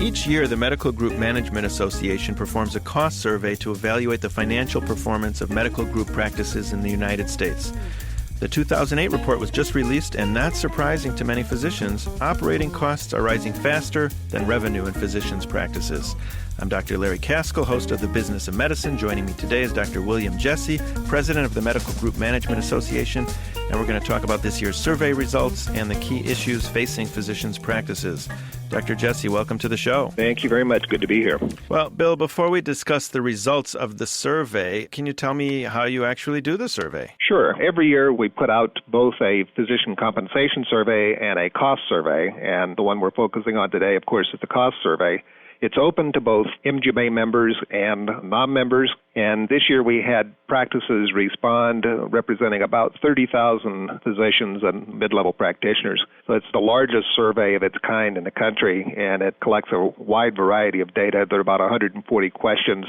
Each year, the Medical Group Management Association performs a cost survey to evaluate the financial performance of medical group practices in the United States. The 2008 report was just released, and not surprising to many physicians, operating costs are rising faster than revenue in physicians' practices. I'm Dr. Larry Kaskel, host of The Business of Medicine. Joining me today is Dr. William Jessee, president of the Medical Group Management Association, and we're going to talk about this year's survey results and the key issues facing physicians' practices. Dr. Jessee, welcome to the show. Thank you very much. Good to be here. Well, Bill, before we discuss the results of the survey, can you tell me how you actually do the survey? Sure. Every year we put out both a physician compensation survey and a cost survey, and the one we're focusing on today, of course, is the cost survey. It's open to both MGMA members and non-members, and this year we had practices respond representing about 30,000 physicians and mid-level practitioners. So it's the largest survey of its kind in the country, and it collects a wide variety of data. There are about 140 questions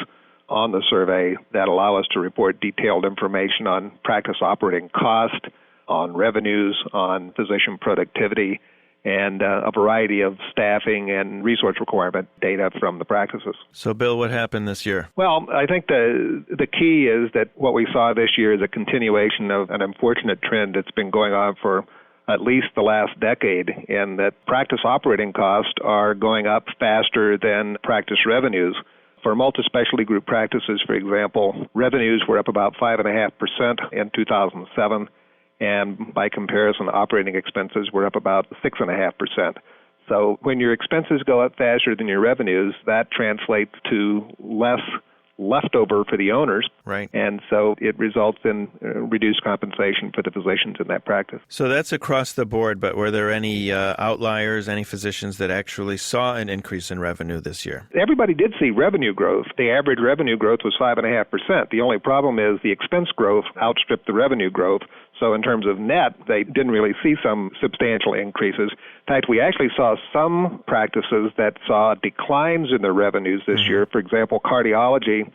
on the survey that allow us to report detailed information on practice operating cost, on revenues, on physician productivity, and a variety of staffing and resource requirement data from the practices. So, Bill, what happened this year? Well, I think the key is that what we saw this year is a continuation of an unfortunate trend that's been going on for at least the last decade, in that practice operating costs are going up faster than practice revenues. For multi-specialty group practices, for example, revenues were up about 5.5% in 2007. And by comparison, operating expenses were up about 6.5%. So when your expenses go up faster than your revenues, that translates to less leftover for the owners. Right. And so it results in reduced compensation for the physicians in that practice. So that's across the board, but were there any outliers, any physicians that actually saw an increase in revenue this year? Everybody did see revenue growth. The average revenue growth was 5.5%. The only problem is the expense growth outstripped the revenue growth. So in terms of net, they didn't really see some substantial increases. In fact, we actually saw some practices that saw declines in their revenues this year. For example, cardiology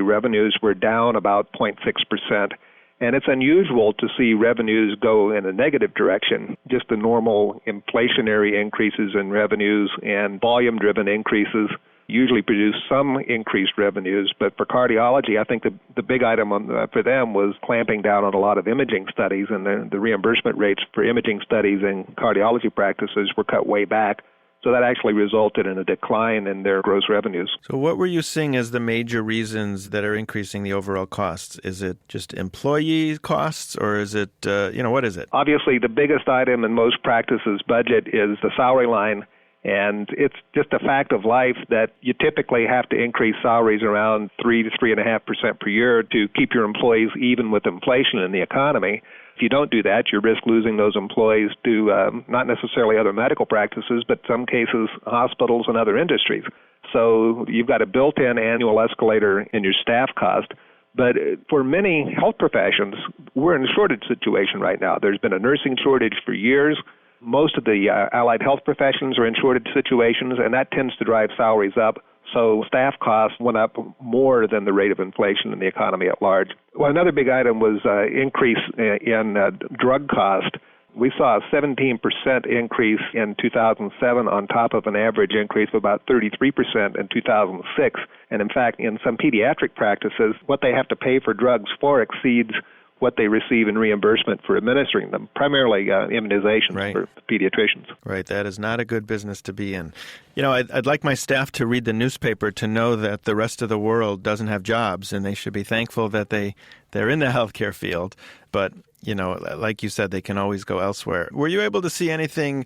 revenues were down about 0.6%. And it's unusual to see revenues go in a negative direction. Just the normal inflationary increases in revenues and volume-driven increases usually produce some increased revenues. But for cardiology, I think the big item for them was clamping down on a lot of imaging studies, and the reimbursement rates for imaging studies in cardiology practices were cut way back. So that actually resulted in a decline in their gross revenues. So what were you seeing as the major reasons that are increasing the overall costs? Is it just employee costs, or is it, what is it? Obviously, the biggest item in most practices' budget is the salary line. And it's just a fact of life that you typically have to increase salaries around 3 to 3.5% per year to keep your employees even with inflation in the economy. If you don't do that, you risk losing those employees to not necessarily other medical practices, but in some cases hospitals and other industries. So you've got a built-in annual escalator in your staff cost. But for many health professions, we're in a shortage situation right now. There's been a nursing shortage for years. Most of the allied health professions are in shortage situations, and that tends to drive salaries up. So staff costs went up more than the rate of inflation in the economy at large. Well, another big item was increase in drug cost. We saw a 17% increase in 2007 on top of an average increase of about 33% in 2006. And in fact, in some pediatric practices, what they have to pay for drugs far exceeds what they receive in reimbursement for administering them, primarily immunizations for pediatricians. Right. That is not a good business to be in. I'd like my staff to read the newspaper to know that the rest of the world doesn't have jobs, and they should be thankful that they're in the healthcare field. But, like you said, they can always go elsewhere. Were you able to see anything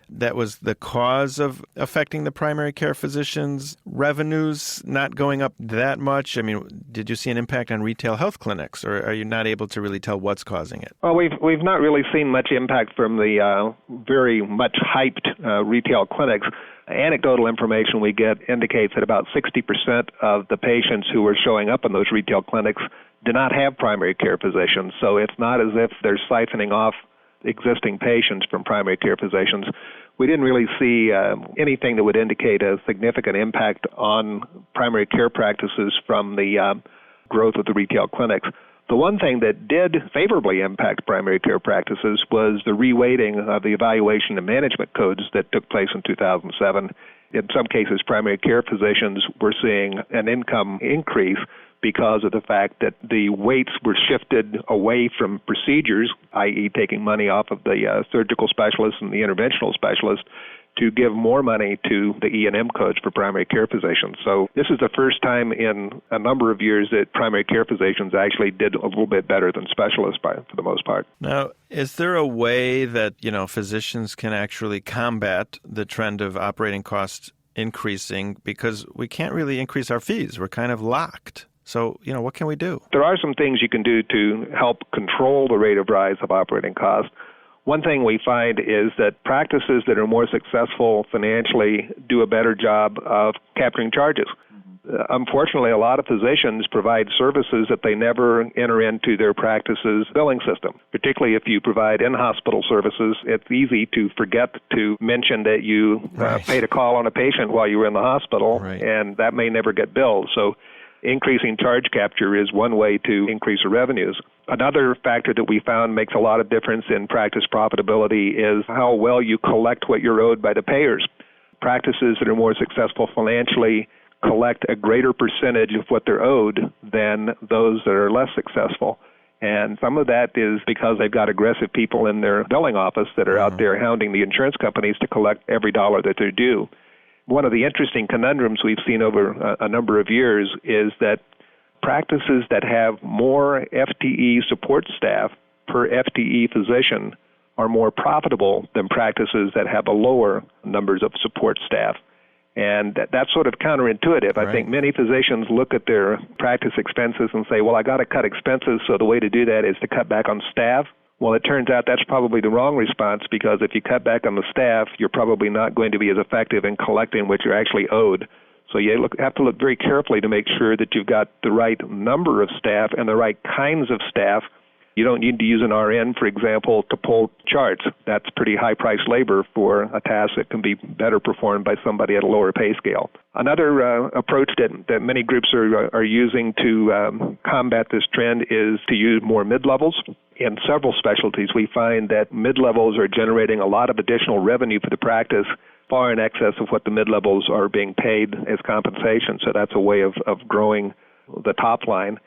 that was the cause of affecting the primary care physicians' revenues not going up that much? I mean, did you see an impact on retail health clinics, or are you not able to really tell what's causing it? Well, we've not really seen much impact from the very much hyped retail clinics. Anecdotal information we get indicates that about 60% of the patients who are showing up in those retail clinics do not have primary care physicians. So it's not as if they're siphoning off existing patients from primary care physicians. We didn't really see anything that would indicate a significant impact on primary care practices from the growth of the retail clinics. The one thing that did favorably impact primary care practices was the reweighting of the evaluation and management codes that took place in 2007. In some cases, primary care physicians were seeing an income increase because of the fact that the weights were shifted away from procedures, i.e. taking money off of the surgical specialist and the interventional specialist, to give more money to the E&M codes for primary care physicians. So this is the first time in a number of years that primary care physicians actually did a little bit better than specialists for the most part. Now, is there a way that, physicians can actually combat the trend of operating costs increasing, because we can't really increase our fees? We're kind of locked. So, what can we do? There are some things you can do to help control the rate of rise of operating costs. One thing we find is that practices that are more successful financially do a better job of capturing charges. Unfortunately, a lot of physicians provide services that they never enter into their practice's billing system. Particularly if you provide in-hospital services, it's easy to forget to mention that you paid a call on a patient while you were in the hospital, and that may never get billed. So increasing charge capture is one way to increase your revenues. Another factor that we found makes a lot of difference in practice profitability is how well you collect what you're owed by the payers. Practices that are more successful financially collect a greater percentage of what they're owed than those that are less successful. And some of that is because they've got aggressive people in their billing office that are out there hounding the insurance companies to collect every dollar that they're due. One of the interesting conundrums we've seen over a number of years is that practices that have more FTE support staff per FTE physician are more profitable than practices that have a lower numbers of support staff. And that's sort of counterintuitive. I think many physicians look at their practice expenses and say, well, I got to cut expenses, so the way to do that is to cut back on staff. Well, it turns out that's probably the wrong response, because if you cut back on the staff, you're probably not going to be as effective in collecting what you're actually owed. So you have to look very carefully to make sure that you've got the right number of staff and the right kinds of staff. You don't need to use an RN, for example, to pull charts. That's pretty high-priced labor for a task that can be better performed by somebody at a lower pay scale. Another approach that many groups are using to combat this trend is to use more mid-levels. In several specialties, we find that mid-levels are generating a lot of additional revenue for the practice, far in excess of what the mid-levels are being paid as compensation. So that's a way of growing the top line.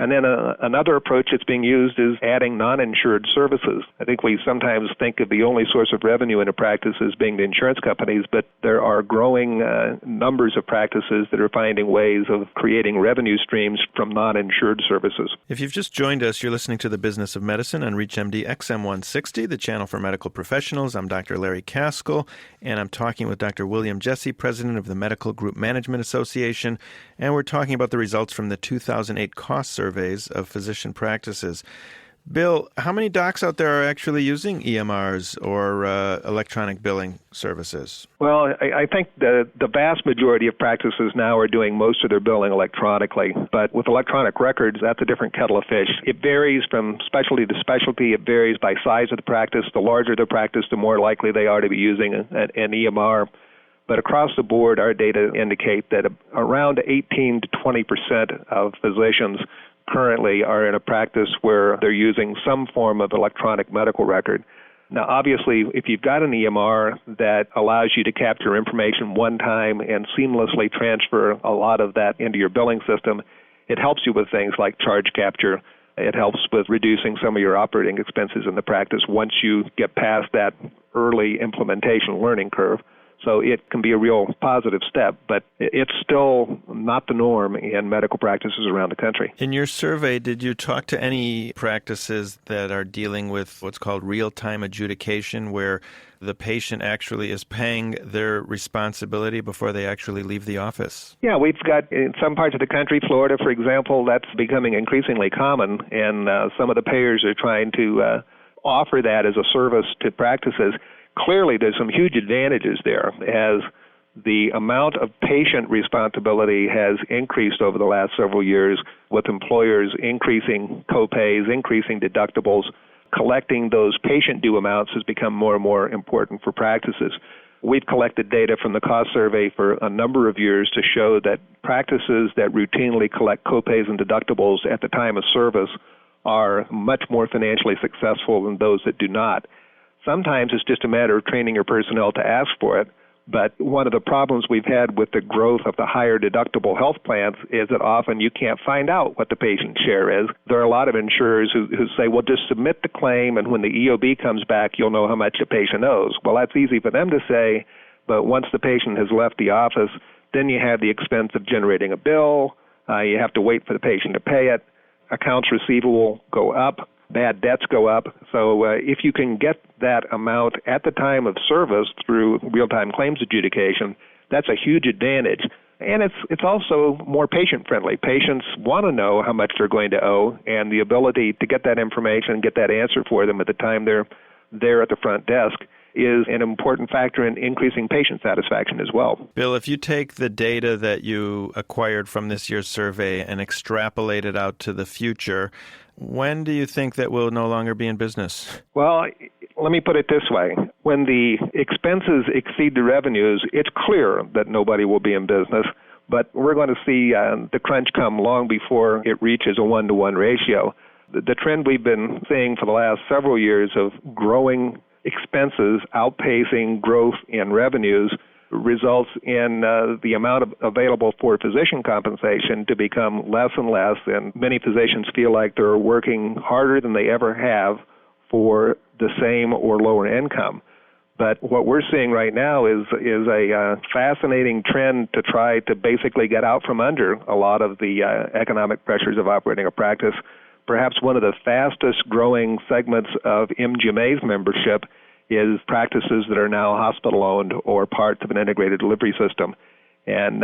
And then another approach that's being used is adding non-insured services. I think we sometimes think of the only source of revenue in a practice as being the insurance companies, but there are growing numbers of practices that are finding ways of creating revenue streams from non-insured services. If you've just joined us, you're listening to The Business of Medicine on ReachMD XM160, the channel for medical professionals. I'm Dr. Larry Kaskel, and I'm talking with Dr. William Jessee, president of the Medical Group Management Association, and we're talking about the results from the 2008 cost surveys of physician practices. Bill, how many docs out there are actually using EMRs or electronic billing services? Well, I think the vast majority of practices now are doing most of their billing electronically. But with electronic records, that's a different kettle of fish. It varies from specialty to specialty. It varies by size of the practice. The larger the practice, the more likely they are to be using an EMR. But across the board, our data indicate that around 18 to 20% of physicians currently are in a practice where they're using some form of electronic medical record. Now, obviously, if you've got an EMR that allows you to capture information one time and seamlessly transfer a lot of that into your billing system, it helps you with things like charge capture. It helps with reducing some of your operating expenses in the practice once you get past that early implementation learning curve. So it can be a real positive step, but it's still not the norm in medical practices around the country. In your survey, did you talk to any practices that are dealing with what's called real-time adjudication, where the patient actually is paying their responsibility before they actually leave the office? Yeah, we've got in some parts of the country, Florida, for example, that's becoming increasingly common, and some of the payers are trying to offer that as a service to practices. Clearly, there's some huge advantages there, as the amount of patient responsibility has increased over the last several years, with employers increasing co-pays, increasing deductibles. Collecting those patient due amounts has become more and more important for practices. We've collected data from the cost survey for a number of years to show that practices that routinely collect co-pays and deductibles at the time of service are much more financially successful than those that do not. Sometimes it's just a matter of training your personnel to ask for it, But one of the problems we've had with the growth of the higher deductible health plans is that often you can't find out what the patient's share is. There are a lot of insurers who say, well, just submit the claim, and when the EOB comes back, you'll know how much the patient owes. Well, that's easy for them to say, but once the patient has left the office, then you have the expense of generating a bill. You have to wait for the patient to pay it. Accounts receivable go up. Bad debts go up. So if you can get that amount at the time of service through real-time claims adjudication, that's a huge advantage. And it's also more patient-friendly. Patients want to know how much they're going to owe, and the ability to get that information, get that answer for them at the time they're there at the front desk is an important factor in increasing patient satisfaction as well. Bill, if you take the data that you acquired from this year's survey and extrapolate it out to the future, when do you think that we'll no longer be in business? Well, let me put it this way. When the expenses exceed the revenues, it's clear that nobody will be in business, but we're going to see the crunch come long before it reaches a 1-to-1 ratio. The trend we've been seeing for the last several years of growing expenses outpacing growth in revenues results in the amount available for physician compensation to become less and less, and many physicians feel like they're working harder than they ever have for the same or lower income. But what we're seeing right now is a fascinating trend to try to basically get out from under a lot of the economic pressures of operating a practice. Perhaps one of the fastest growing segments of MGMA's membership is practices that are now hospital-owned or parts of an integrated delivery system. And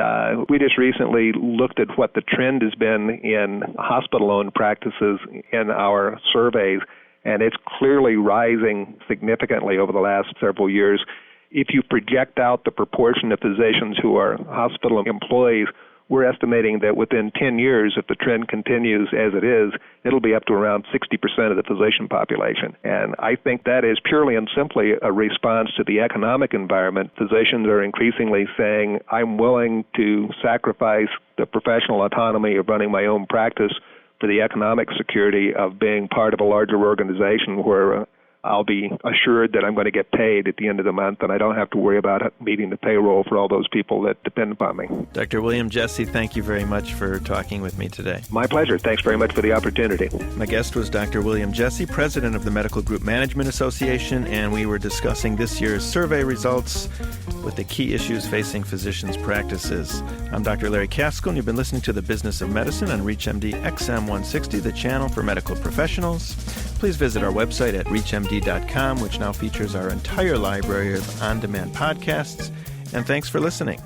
we just recently looked at what the trend has been in hospital-owned practices in our surveys, and it's clearly rising significantly over the last several years. If you project out the proportion of physicians who are hospital employees, we're estimating that within 10 years, if the trend continues as it is, it'll be up to around 60% of the physician population. And I think that is purely and simply a response to the economic environment. Physicians are increasingly saying, I'm willing to sacrifice the professional autonomy of running my own practice for the economic security of being part of a larger organization where I'll be assured that I'm going to get paid at the end of the month, and I don't have to worry about meeting the payroll for all those people that depend upon me. Dr. William Jessee, thank you very much for talking with me today. My pleasure. Thanks very much for the opportunity. My guest was Dr. William Jessee, president of the Medical Group Management Association, and we were discussing this year's survey results with the key issues facing physicians' practices. I'm Dr. Larry Kaskel, and you've been listening to The Business of Medicine on ReachMD XM 160, the channel for medical professionals. Please visit our website at reachmd.com, which now features our entire library of on-demand podcasts. And thanks for listening.